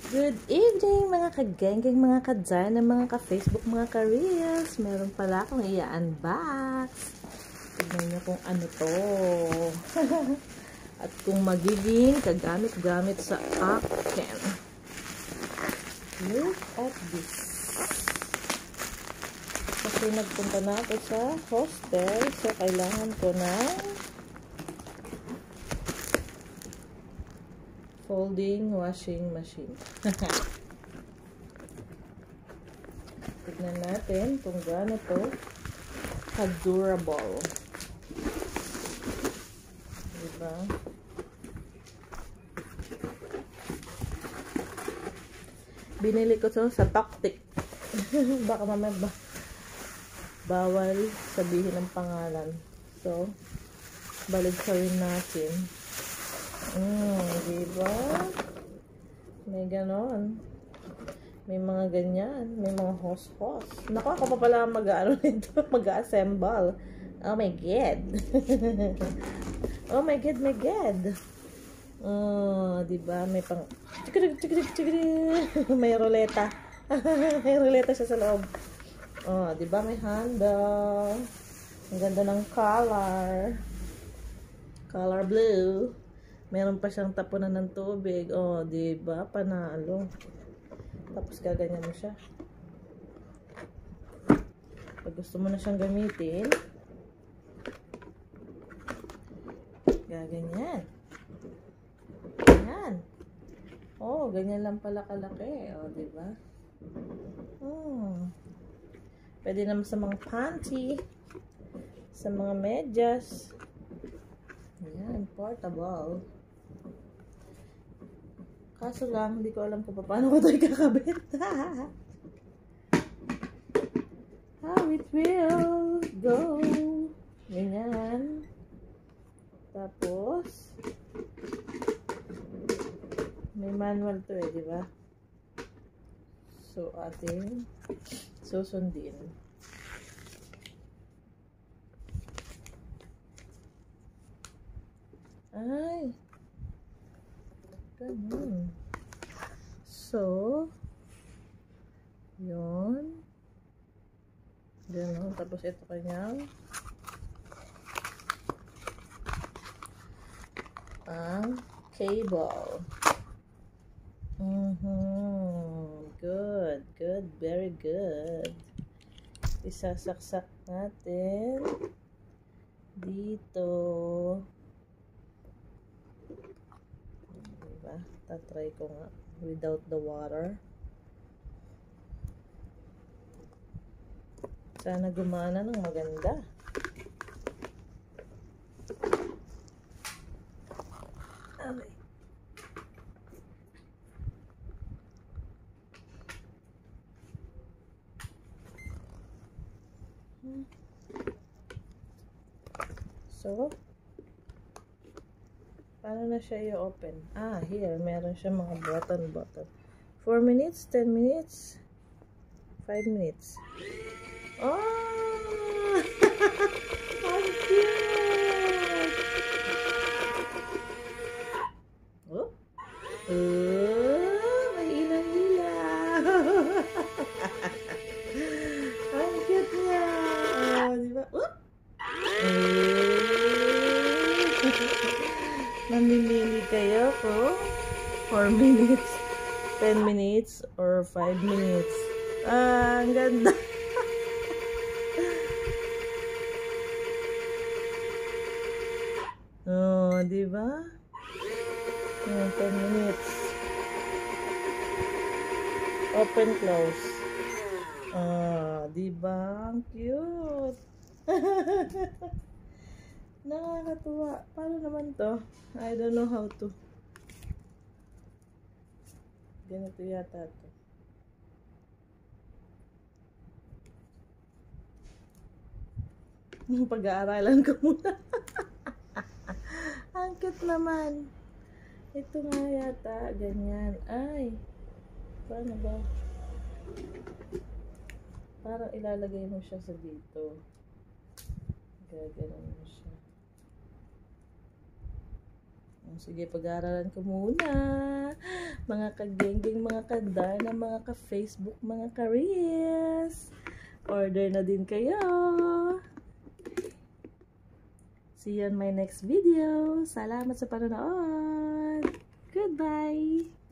Good evening mga kagengeng, mga kadyan, mga ka-Facebook, mga ka-reels. Meron pala akong i-unbox. Tignan nyo kung ano to. At kung magiging kagamit-gamit sa akin. Look at this. Kasi nagpunta na ako sa hostel. So, kailangan ko ng folding washing machine. Tignan natin kung gaano to ka-durable. Diba? Binili ko to sa Toktik. Baka mamaya bawal sabihin ang pangalan. So, baligsarin natin. Diba? May ganon. May mga ganyan. May mga hose-hose. Naku, ako pa pala mag-ano nito. Mag-assemble. Oh my God. Oh my God, my God. Diba? May pang... May ruleta. May ruleta siya sa loob. Diba? May handle. Ang ganda ng color. Color blue. Meron pa siyang tapunan ng tubig. Diba? Panalo. Tapos gaganyan mo siya. Pag gusto mo na siyang gamitin, gaganyan. Ganyan. Ganyan lang pala kalaki. Diba? Pwede naman sa mga panty, sa mga medyas. Ayan, portable. Kaso lang, hindi ko alam kung paano ko ito ikakabit. How it will go. Ganyan. Tapos, may manual to di ba? So, ating susundin. Ay. Ganun. So, yun. Ganun. Tapos ito kanyang ang cable. Good. Good. Very good. Isasaksak natin dito. Tatry ko nga without the water. Sana gumana ng maganda. Okay. So, paano na siya i-open? Here. Meron siya mga button. 4 minutes, 10 minutes, 5 minutes. How cute! May ilaw-ilaw. Ang cute niya. Diba? Mamimili kayo kung 4 minutes, 10 minutes, or 5 minutes. Ang ganda. Diba? 10 minutes. Open, close. Diba? Ang cute. Nakakatuwa. Paano naman to? I don't know how to. Ganito yata to. Pag-aaralan ko muna. Ang cute naman. Ito nga yata. Ganyan. Ay. Paano ba? Parang ilalagay mo siya sa dito. Gaganon mo siya. Sige, pag-aaralan ko muna. Mga kagengging, mga kadarna, mga ka-Facebook, mga ka-reels. Order na din kayo. See you on my next video. Salamat sa panonood. Goodbye.